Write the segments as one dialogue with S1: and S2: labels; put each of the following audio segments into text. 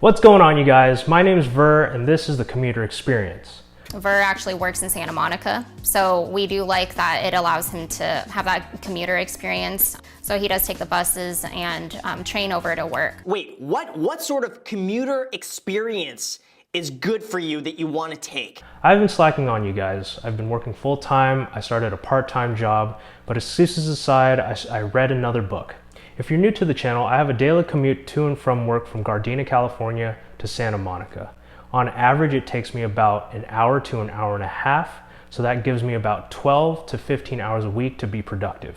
S1: What's going on, you guys? My name is Ver, and this is the Commuter experience.
S2: Ver actually works in Santa Monica, so we do like that it allows him to have that commuter experience. So he does take the buses and train over to work.
S3: Wait, what sort of commuter experience is good for you that you want to take?
S1: I've been slacking on you guys. I've been working full-time, I started a part-time job, but excuses aside, I read another book. If you're new to the channel, I have a daily commute to and from work from Ghandi, California to Santa Monica. On average, it takes me about an hour to an hour and a half, so that gives me about 12 to 15 hours a week to be productive.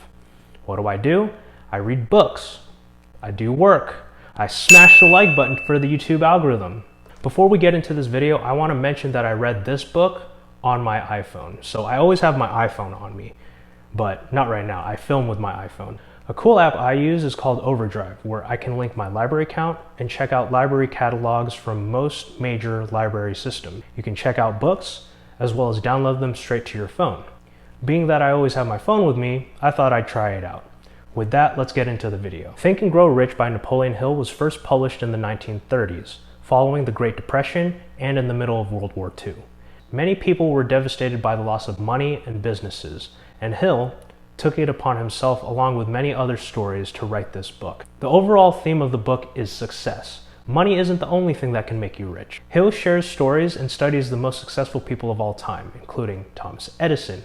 S1: What do? I read books, I do work, I smash the like button for the YouTube algorithm. Before we get into this video, I want to mention that I read this book on my iPhone. So I always have my iPhone on me, but not right now. I film with my iPhone. A cool app I use is called Overdrive, where I can link my library account and check out library catalogs from most major library systems. You can check out books, as well as download them straight to your phone. Being that I always have my phone with me, I thought I'd try it out. With that, let's get into the video. Think and Grow Rich by Napoleon Hill was first published in the 1930s, following the Great Depression and in the middle of World War II. Many people were devastated by the loss of money and businesses, and Hill took it upon himself, along with many other stories, to write this book. The overall theme of the book is success. Money isn't the only thing that can make you rich. Hill shares stories and studies the most successful people of all time, including Thomas Edison,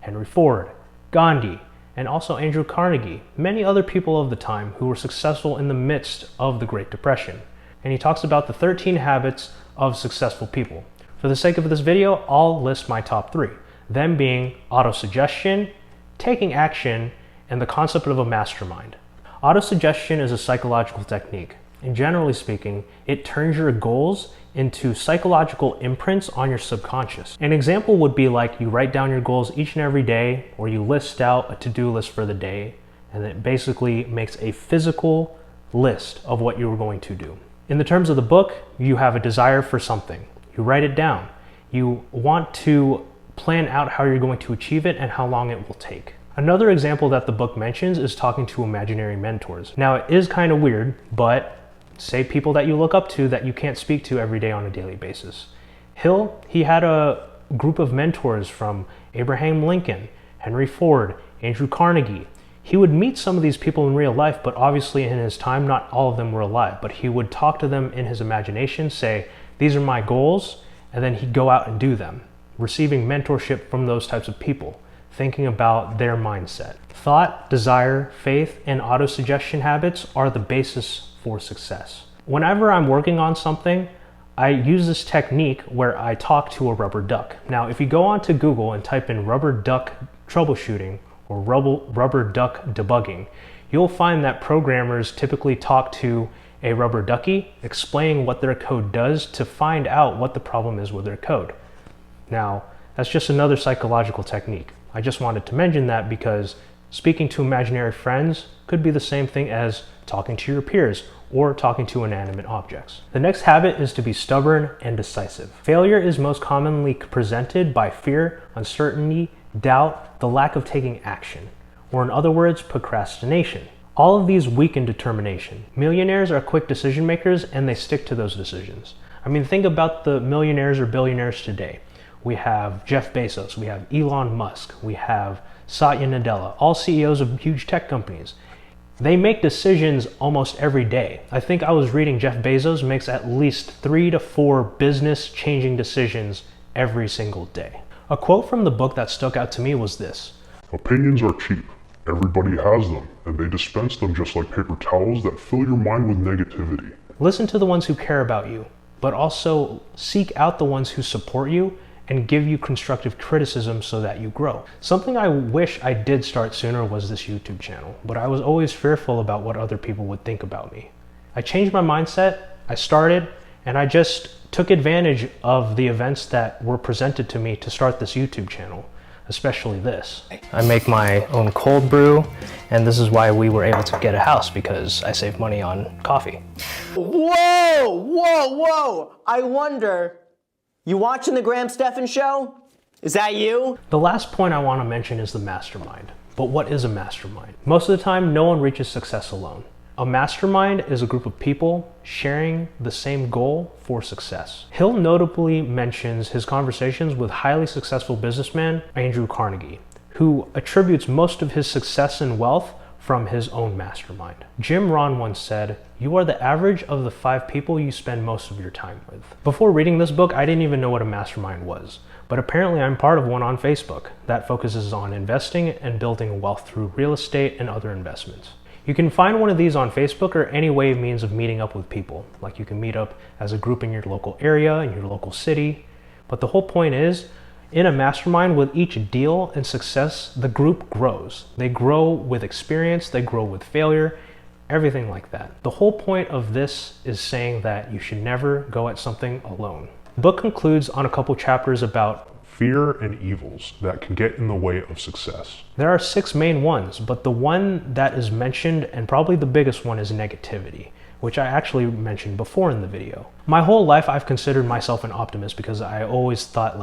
S1: Henry Ford, Gandhi, and also Andrew Carnegie, many other people of the time who were successful in the midst of the Great Depression. And he talks about the 13 habits of successful people. For the sake of this video, I'll list my top 3, them being autosuggestion, taking action, and the concept of a mastermind. Autosuggestion is a psychological technique, and generally speaking, it turns your goals into psychological imprints on your subconscious. An example would be like you write down your goals each and every day, or you list out a to-do list for the day, and it basically makes a physical list of what you were going to do. In the terms of the book, you have a desire for something. You write it down. You want to plan out how you're going to achieve it and how long it will take. Another example that the book mentions is talking to imaginary mentors. Now, it is kind of weird, but say people that you look up to that you can't speak to every day on a daily basis. Hill, he had a group of mentors from Abraham Lincoln, Henry Ford, Andrew Carnegie. He would meet some of these people in real life, but obviously in his time, not all of them were alive, but he would talk to them in his imagination, say, these are my goals, and then he'd go out and do them, receiving mentorship from those types of people, thinking about their mindset. Thought, desire, faith, and autosuggestion habits are the basis for success. Whenever I'm working on something, I use this technique where I talk to a rubber duck. Now, if you go onto Google and type in rubber duck troubleshooting or rubber duck debugging, you'll find that programmers typically talk to a rubber ducky, explaining what their code does to find out what the problem is with their code. Now, that's just another psychological technique. I just wanted to mention that because speaking to imaginary friends could be the same thing as talking to your peers or talking to inanimate objects. The next habit is to be stubborn and decisive. Failure is most commonly presented by fear, uncertainty, doubt, the lack of taking action, or in other words, procrastination. All of these weaken determination. Millionaires are quick decision makers and they stick to those decisions. I mean, think about the millionaires or billionaires today. We have Jeff Bezos, we have Elon Musk, we have Satya Nadella, all CEOs of huge tech companies. They make decisions almost every day. I think I was reading Jeff Bezos makes at least 3 to 4 business-changing decisions every single day. A quote from the book that stuck out to me was this:
S4: "Opinions are cheap. Everybody has them, and they dispense them just like paper towels that fill your mind with negativity."
S1: Listen to the ones who care about you, but also seek out the ones who support you and give you constructive criticism so that you grow. Something I wish I did start sooner was this YouTube channel, but I was always fearful about what other people would think about me. I changed my mindset, I started, and I just took advantage of the events that were presented to me to start this YouTube channel, especially this. I make my own cold brew, and this is why we were able to get a house, because I save money on coffee.
S3: Whoa! I wonder, you watching the Graham Stephan show? Is that you?
S1: The last point I want to mention is the mastermind. But what is a mastermind? Most of the time, no one reaches success alone. A mastermind is a group of people sharing the same goal for success. Hill notably mentions his conversations with highly successful businessman Andrew Carnegie, who attributes most of his success and wealth from his own mastermind. Jim Rohn once said, "You are the average of the 5 people you spend most of your time with." Before reading this book, I didn't even know what a mastermind was, but apparently I'm part of one on Facebook that focuses on investing and building wealth through real estate and other investments. You can find one of these on Facebook or any way means of meeting up with people. Like you can meet up as a group in your local area, in your local city. But the whole point is, in a mastermind, with each deal and success, the group grows. They grow with experience, they grow with failure, everything like that. The whole point of this is saying that you should never go at something alone. The book concludes on a couple chapters about
S4: Fear and evils that can get in the way of success.
S1: There are 6 main ones, but the one that is mentioned, and probably the biggest one, is negativity, which I actually mentioned before in the video. My whole life I've considered myself an optimist because I always thought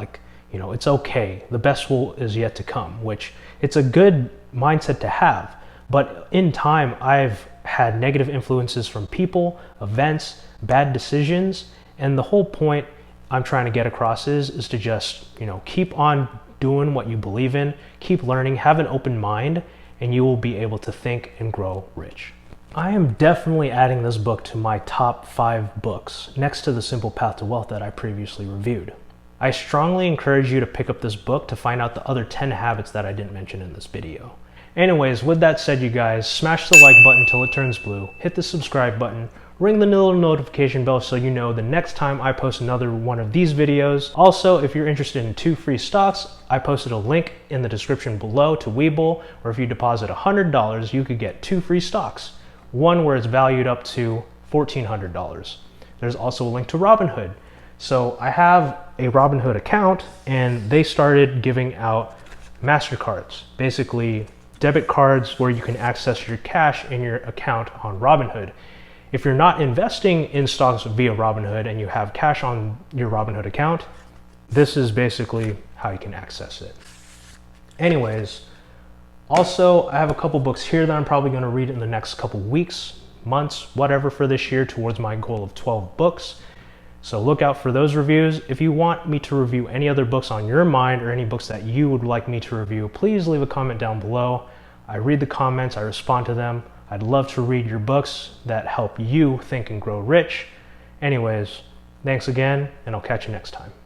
S1: it's okay, the best is yet to come, which it's a good mindset to have. But in time, I've had negative influences from people, events, bad decisions, and the whole point I'm trying to get across is to just, keep on doing what you believe in, keep learning, have an open mind, and you will be able to think and grow rich. I am definitely adding this book to my top 5 books, next to The Simple Path to Wealth that I previously reviewed. I strongly encourage you to pick up this book to find out the other 10 habits that I didn't mention in this video. Anyways, with that said, you guys, smash the like button till it turns blue, hit the subscribe button, ring the little notification bell so you know the next time I post another one of these videos. Also, if you're interested in 2 free stocks, I posted a link in the description below to Webull, where if you deposit $100, you could get 2 free stocks. One where it's valued up to $1,400. There's also a link to Robinhood. So I have a Robinhood account, and they started giving out MasterCards, basically debit cards where you can access your cash in your account on Robinhood. If you're not investing in stocks via Robinhood and you have cash on your Robinhood account, this is basically how you can access it. Anyways, also I have a couple books here that I'm probably going to read in the next couple weeks, months, whatever, for this year towards my goal of 12 books. So look out for those reviews. If you want me to review any other books on your mind or any books that you would like me to review, please leave a comment down below. I read the comments, I respond to them. I'd love to read your books that help you think and grow rich. Anyways, thanks again, and I'll catch you next time.